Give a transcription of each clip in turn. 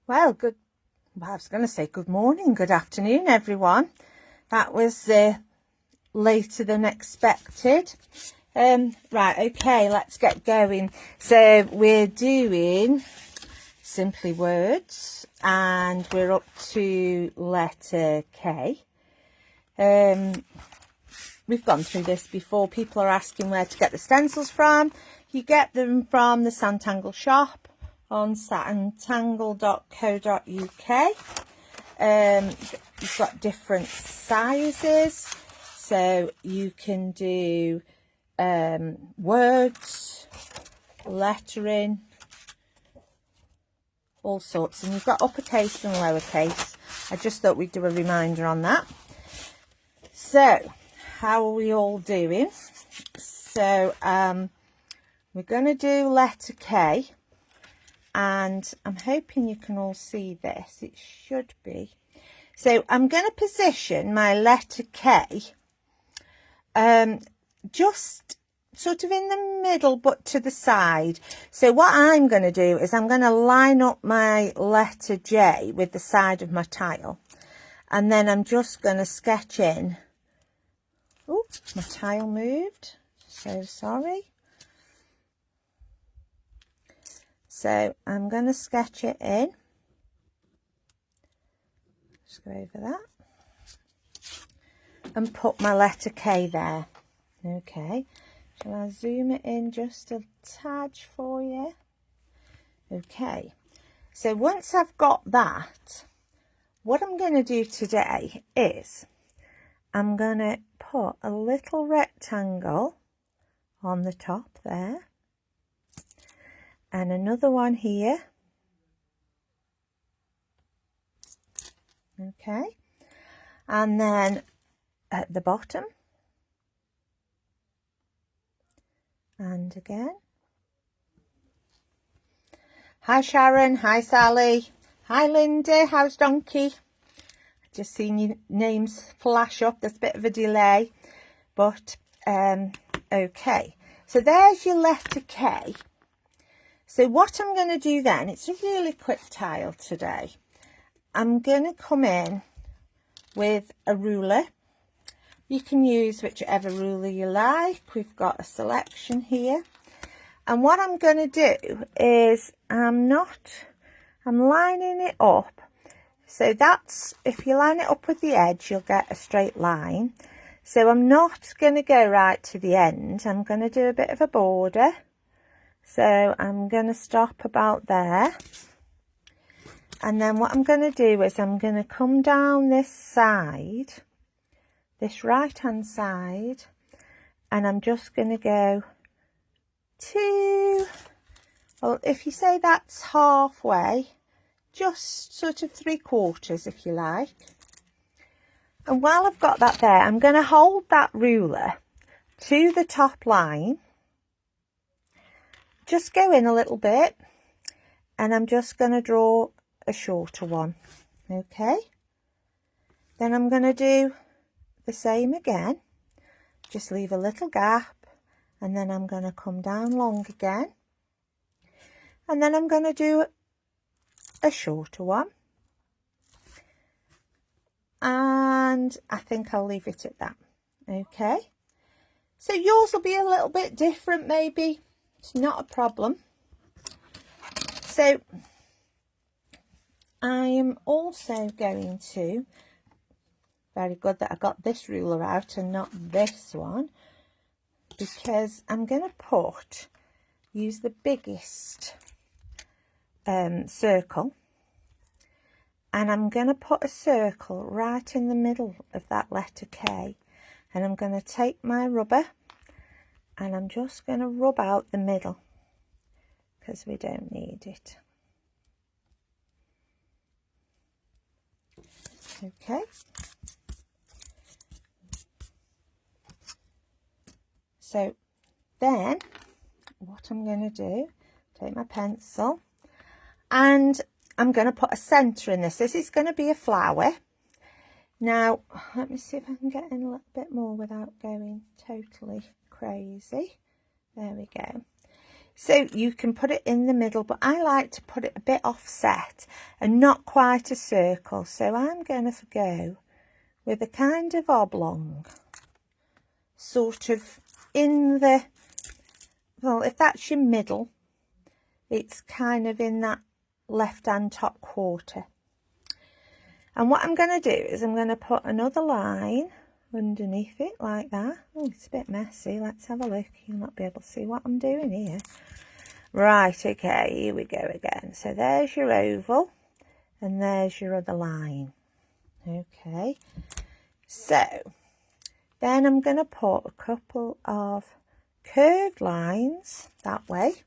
Well, I was going to say good morning, good afternoon, everyone. That was later than expected. Right, okay, let's get going. So we're doing Simply Words, and we're up to letter K. We've gone through this before. People are asking where to get the stencils from. You get them from the Sanntangle shop on sanntangle.co.uk. You've got different sizes, so you can do words, lettering, all sorts, and you've got uppercase and lowercase. I just thought we'd do a reminder on that. So how are we all doing? So we're going to do letter K, and I'm hoping you can all see this. It should be. So I'm going to position my letter K just sort of in the middle but to the side. So what I'm going to do is I'm going to line up my letter J with the side of my tile, and then I'm just going to sketch in. Oh, my tile moved, so sorry. So I'm going to sketch it in. Just go over that and put my letter K there. Okay, shall I zoom it in just a tad for you? Okay, so once I've got that, what I'm going to do today is I'm going to put a little rectangle on the top there, and another one here. Okay, and then at the bottom, and again. Hi Sharon, hi Sally, hi Linda, how's Donkey? Just seen your names flash up. There's a bit of a delay, but okay, so there's your letter K. So what I'm going to do then, it's a really quick tile today. I'm going to come in with a ruler. You can use whichever ruler you like. We've got a selection here. And what I'm going to do is I'm lining it up. So that's, if you line it up with the edge, you'll get a straight line. So I'm not going to go right to the end. I'm going to do a bit of a border. So I'm going to stop about there. And then what I'm going to do is I'm going to come down this side, this right hand side, and I'm just going to go to, well, if you say that's halfway, just sort of 3/4 if you like. And while I've got that there, I'm going to hold that ruler to the top line, just go in a little bit, and I'm just going to draw a shorter one. Okay, then I'm going to do the same again, just leave a little gap, and then I'm going to come down long again, and then I'm going to do a shorter one, and I think I'll leave it at that. Okay, so yours will be a little bit different maybe. It's not a problem. So I am also going to, very good that I got this ruler out and not this one, because I'm going to use the biggest circle, and I'm going to put a circle right in the middle of that letter K, and I'm going to take my rubber and I'm just going to rub out the middle because we don't need it. Okay, so then what I'm going to do, take my pencil, and I'm going to put a centre in this. This is going to be a flower. Now, let me see if I can get in a little bit more without going totally crazy. There we go. So you can put it in the middle, but I like to put it a bit offset and not quite a circle. So I'm going to go with a kind of oblong, sort of in the, well, if that's your middle, it's kind of in that left-hand top quarter. And what I'm going to do is I'm going to put another line underneath it like that. Oh, it's a bit messy. Let's have a look. You'll not be able to see what I'm doing here. Right, okay, here we go again. So there's your oval and there's your other line. Okay, so then I'm going to put a couple of curved lines that way,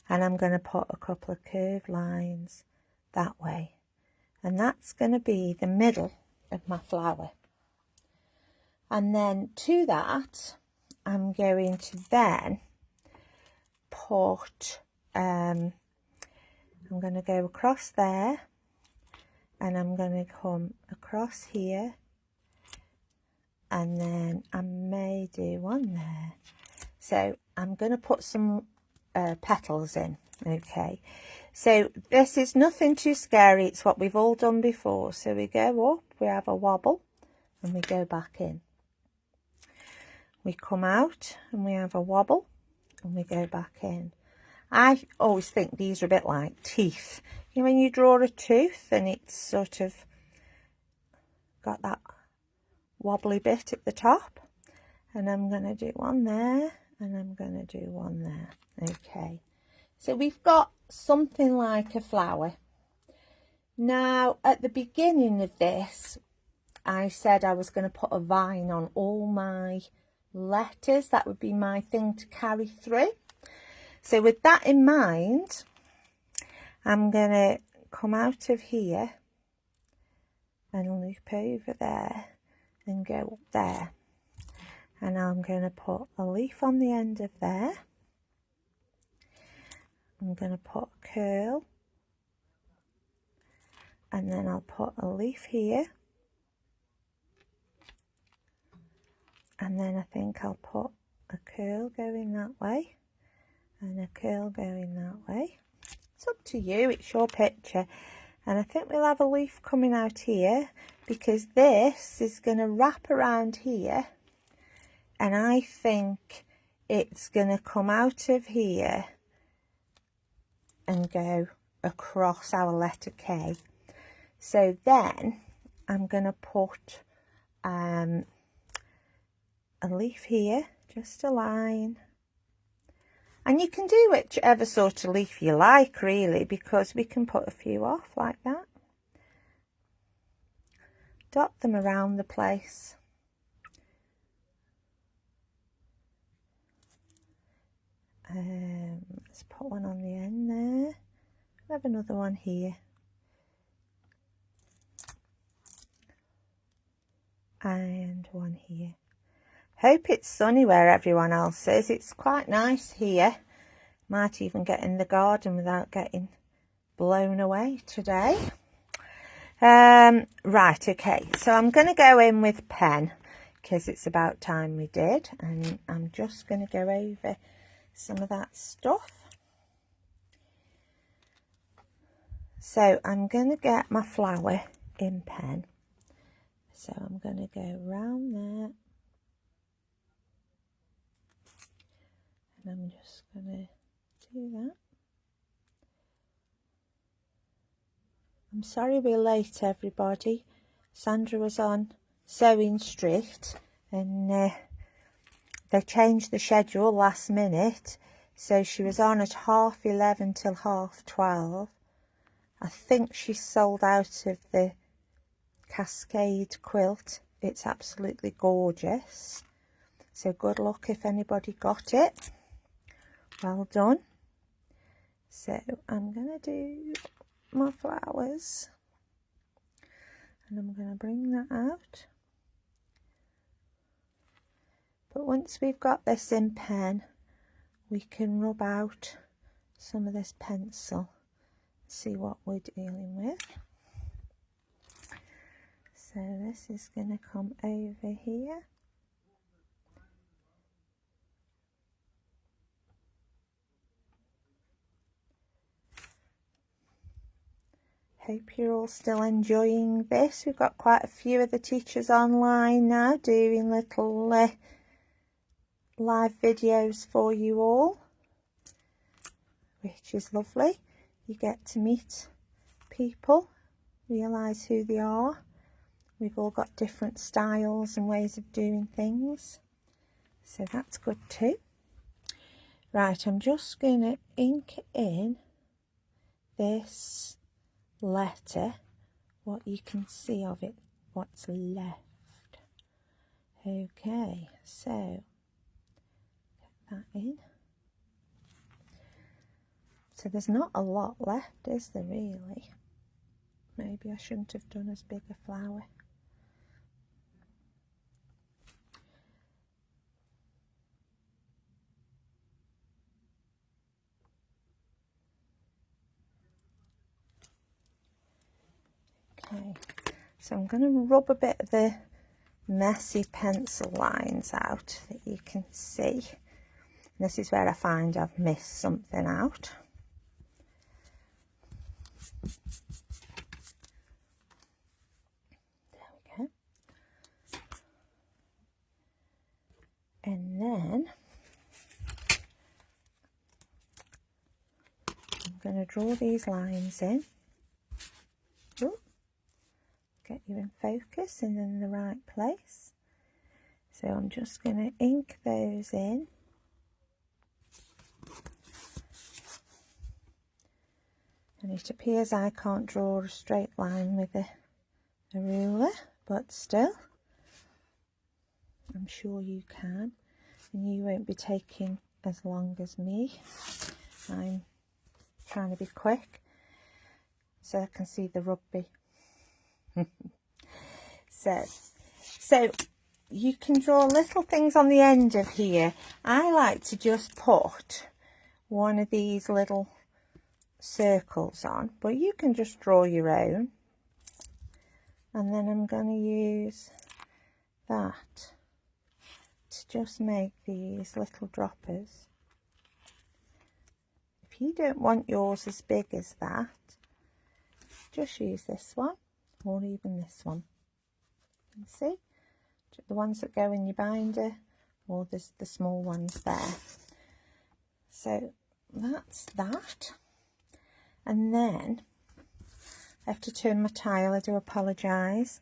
and I'm going to put a couple of curved lines that way, and that's going to be the middle of my flower. And then to that I'm going to then put I'm going to go across there, and I'm going to come across here, and then I may do one there. So I'm going to put some petals in. Okay, so this is nothing too scary. It's what we've all done before. So we go up, we have a wobble, and we go back in. We come out and we have a wobble and we go back in. I always think these are a bit like teeth. You know, when you draw a tooth and it's sort of got that wobbly bit at the top. And I'm going to do one there, and I'm going to do one there. Okay, so we've got something like a flower. Now, at the beginning of this, I said I was going to put a vine on all my letters. That would be my thing to carry through. So with that in mind, I'm going to come out of here and loop over there and go up there. And I'm going to put a leaf on the end of there. I'm going to put a curl, and then I'll put a leaf here, and then I think I'll put a curl going that way and a curl going that way. It's up to you, it's your picture. And I think we'll have a leaf coming out here, because this is going to wrap around here, and I think it's going to come out of here and go across our letter K. So then I'm going to put a leaf here, just a line. And you can do whichever sort of leaf you like, really, because we can put a few off like that. Dot them around the place. Let's put one on the end there. We'll have another one here. And one here. Hope it's sunny where everyone else is. It's quite nice here. Might even get in the garden without getting blown away today. Right, okay. So I'm going to go in with pen, because it's about time we did. And I'm just going to go over some of that stuff. So I'm going to get my flower in pen. So I'm going to go round there. And I'm just going to do that. I'm sorry we're late, everybody. Sandra was on Sewing Street, and they changed the schedule last minute. So she was on at 11:30 till 12:30. I think she sold out of the Cascade quilt. It's absolutely gorgeous. So good luck if anybody got it. Well done. So I'm going to do my flowers, and I'm going to bring that out. But once we've got this in pen, we can rub out some of this pencil, see what we're dealing with. So this is going to come over here. Hope you're all still enjoying this. We've got quite a few of the teachers online now doing little live videos for you all, which is lovely. You get to meet people, realise who they are. We've all got different styles and ways of doing things, so that's good too. Right, I'm just going to ink in this letter, what you can see of it, what's left. Okay, so get that in. So there's not a lot left, is there really? Maybe I shouldn't have done as big a flower. Okay, so I'm going to rub a bit of the messy pencil lines out that you can see. This is where I find I've missed something out. There we go. And then I'm going to draw these lines in. Ooh. Get you in focus and in the right place. So I'm just going to ink those in. And it appears I can't draw a straight line with a ruler, but still, I'm sure you can, and you won't be taking as long as me. I'm trying to be quick so I can see the rugby. So you can draw little things on the end of here. I like to just put one of these little circles on, but you can just draw your own. And then I'm going to use that to just make these little droppers. If you don't want yours as big as that, just use this one or even this one. You can see the ones that go in your binder, or there's the small ones there. So that's that. And then I have to turn my tile, I do apologise.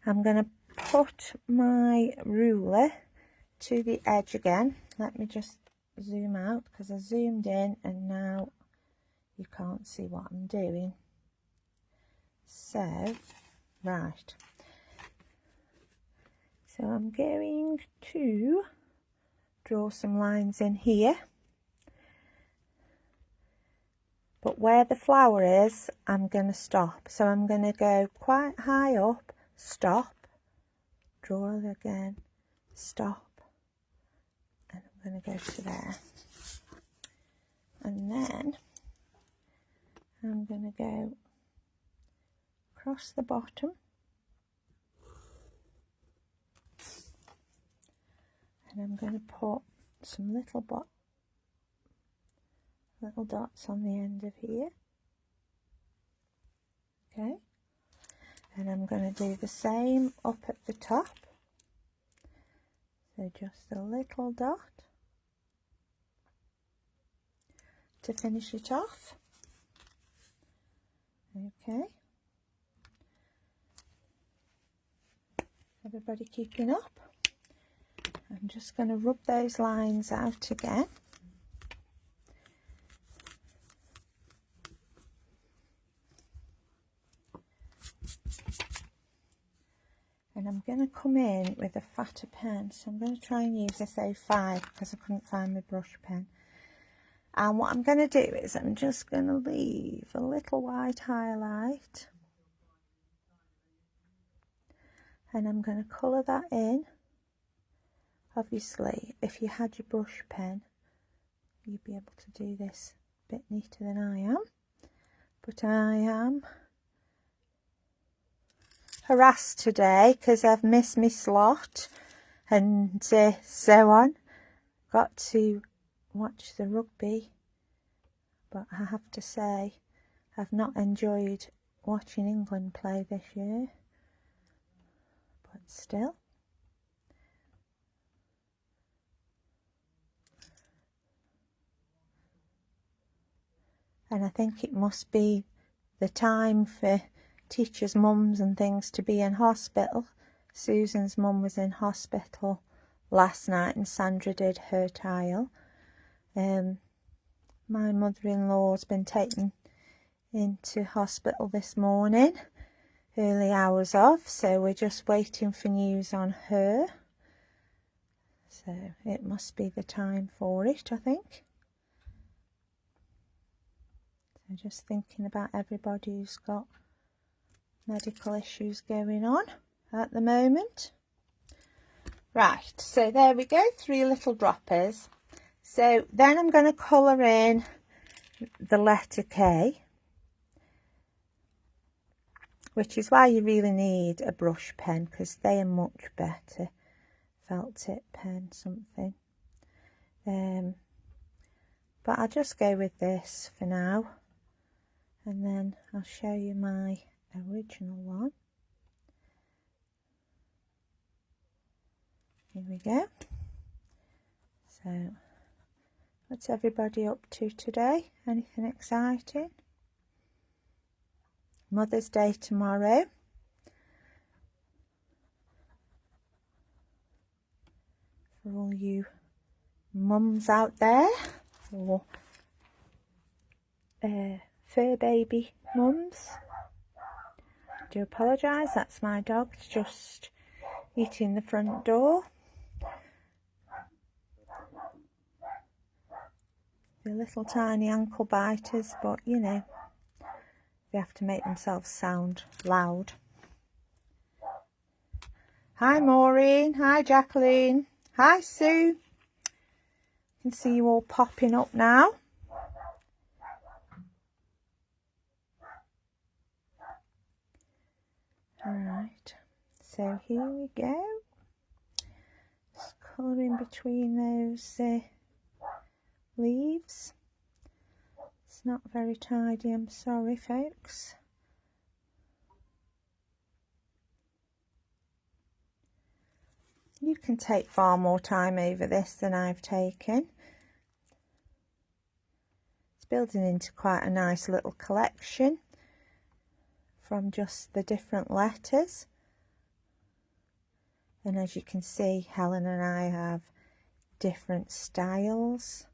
I'm going to put my ruler to the edge again. Let me just zoom out because I zoomed in and now you can't see what I'm doing. So, right. So I'm going to draw some lines in here. But where the flower is, I'm going to stop. So I'm going to go quite high up, stop, draw it again, stop, and I'm going to go to there. And then I'm going to go across the bottom. And I'm going to put some little dots on the end of here. Okay. And I'm going to do the same up at the top. So just a little dot to finish it off. Okay. Everybody keeping up? I'm just going to rub those lines out again. And I'm going to come in with a fatter pen. So I'm going to try and use this A5 because I couldn't find my brush pen. And what I'm going to do is I'm just going to leave a little white highlight. And I'm going to colour that in. Obviously, if you had your brush pen, you'd be able to do this a bit neater than I am. But I am harassed today because I've missed my slot and so on. Got to watch the rugby, but I have to say I've not enjoyed watching England play this year, but still. And I think it must be the time for teachers' mums and things to be in hospital. Susan's mum was in hospital last night and Sandra did her tile. My mother-in-law's been taken into hospital this morning, early hours of, so we're just waiting for news on her. So it must be the time for it, I think. So just thinking about everybody who's got medical issues going on at the moment. Right, so there we go, 3 little droppers. So then I'm going to colour in the letter K, which is why you really need a brush pen, because they are much better. Felt tip pen, something. But I'll just go with this for now, and then I'll show you my original one. Here we go. So, what's everybody up to today? Anything exciting? Mother's Day tomorrow. For all you mums out there, or fur baby mums. I do apologise, that's my dog just eating the front door. They're little tiny ankle biters, but you know, they have to make themselves sound loud. Hi Maureen, hi Jacqueline, hi Sue. I can see you all popping up now. Alright, so here we go. Just colouring between those leaves. It's not very tidy, I'm sorry folks. You can take far more time over this than I've taken. It's building into quite a nice little collection from just the different letters. And as you can see, Helen and I have different styles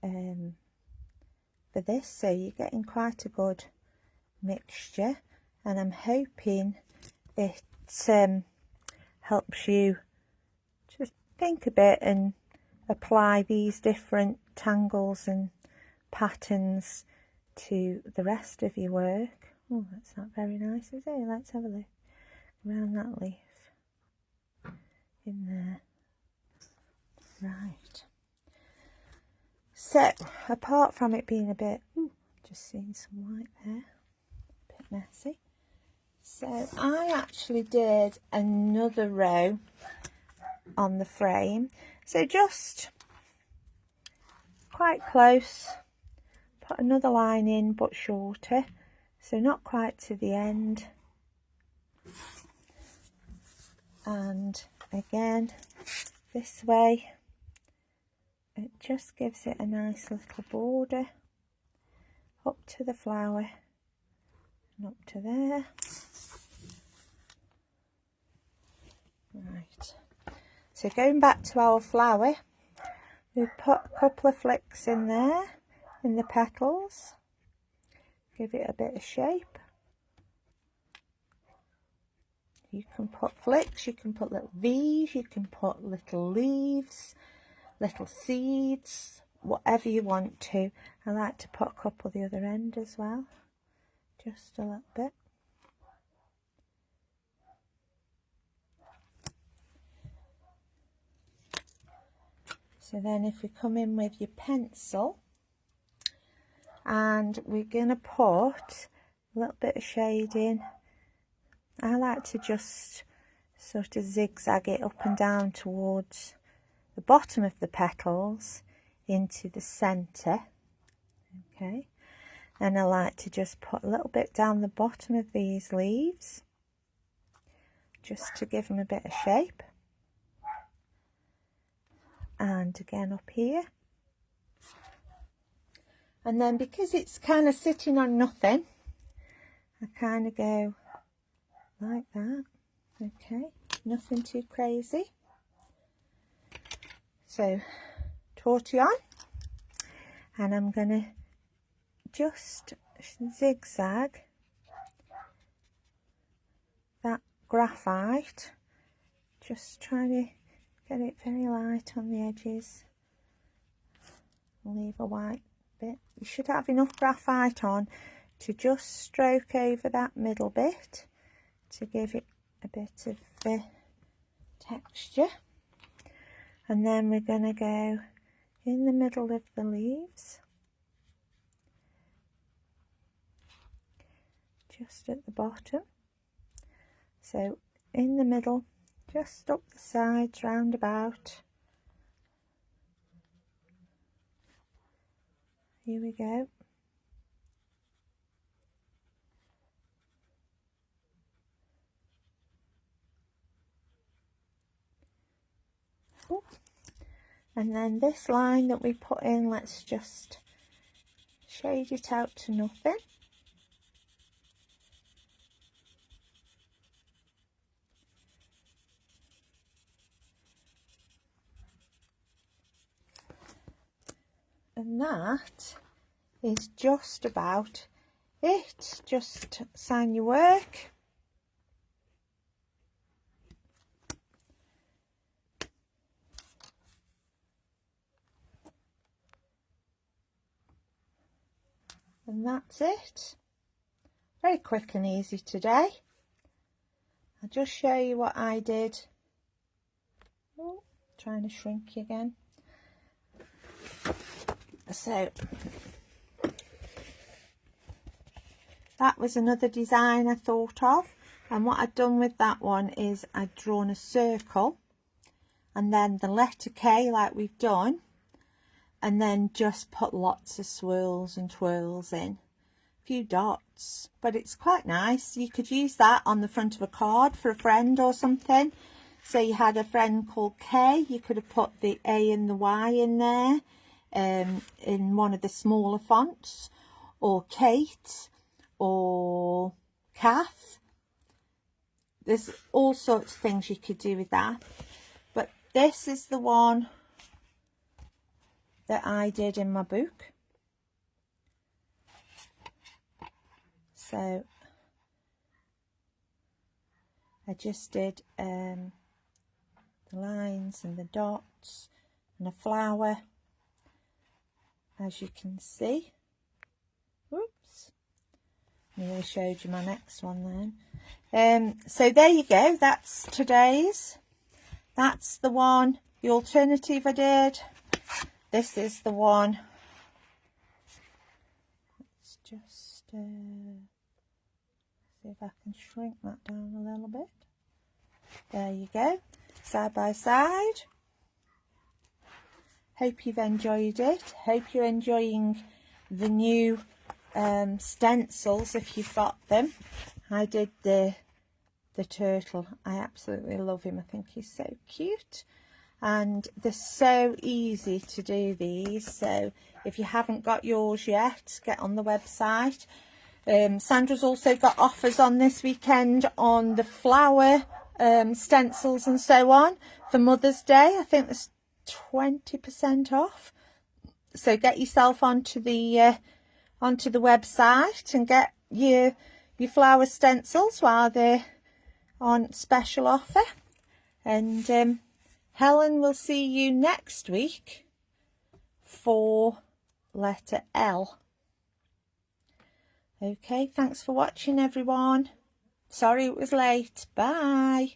for this, so you're getting quite a good mixture, and I'm hoping it helps you just think a bit and apply these different tangles and patterns to the rest of your work. Oh, that's not very nice, is it? Let's have a look around that leaf in there. Right. So, apart from it being a bit, just seeing some white there, a bit messy. So, I actually did another row on the frame. So, just quite close, put another line in but shorter. So, not quite to the end. And again, this way. It just gives it a nice little border up to the flower and up to there. Right, so going back to our flower, we've put a couple of flicks in there in the petals, give it a bit of shape. You can put flicks, you can put little V's, you can put little leaves, little seeds, whatever you want to. I like to put a couple the other end as well, just a little bit. So then if we come in with your pencil, and we're going to put a little bit of shading. I like to just sort of zigzag it up and down towards the bottom of the petals into the centre. Okay, And I like to just put a little bit down the bottom of these leaves, just to give them a bit of shape. And again up here. And then because it's kind of sitting on nothing, I kind of go like that. Okay, nothing too crazy. So tortillon, and I'm going to just zigzag that graphite, just trying to get it very light on the edges. Leave a white bit. You should have enough graphite on to just stroke over that middle bit to give it a bit of texture. And then we're going to go in the middle of the leaves, just at the bottom. So in the middle, just up the sides, round about. Here we go. Ooh. And then this line that we put in, let's just shade it out to nothing. And that is just about it. Just sign your work. And that's it. Very quick and easy today. I'll just show you what I did. Oh, trying to shrink again. So that was another design I thought of, and what I've done with that one is I've drawn a circle and then the letter K like we've done, and then just put lots of swirls and twirls in, a few dots, but it's quite nice. You could use that on the front of a card for a friend or something. So you had a friend called K, you could have put the A and the Y in there in one of the smaller fonts, or Kate or Kath. There's all sorts of things you could do with that, but this is the one that I did in my book. So I just did the lines and the dots and a flower, as you can see. Oops, nearly showed you my next one then. So there you go, that's today's. That's the one, the alternative I did. This is the one. Let's just see if I can shrink that down a little bit. There you go, side by side. Hope you've enjoyed it. Hope you're enjoying the new stencils if you've got them. I did the turtle. I absolutely love him. I think he's so cute. And they're so easy to do these. So if you haven't got yours yet, get on the website. Sandra's also got offers on this weekend on the flower stencils and so on for Mother's Day. I think there's 20% off. So get yourself onto the website and get your flower stencils while they're on special offer. And Helen will see you next week for letter L. Okay, thanks for watching everyone. Sorry it was late. Bye.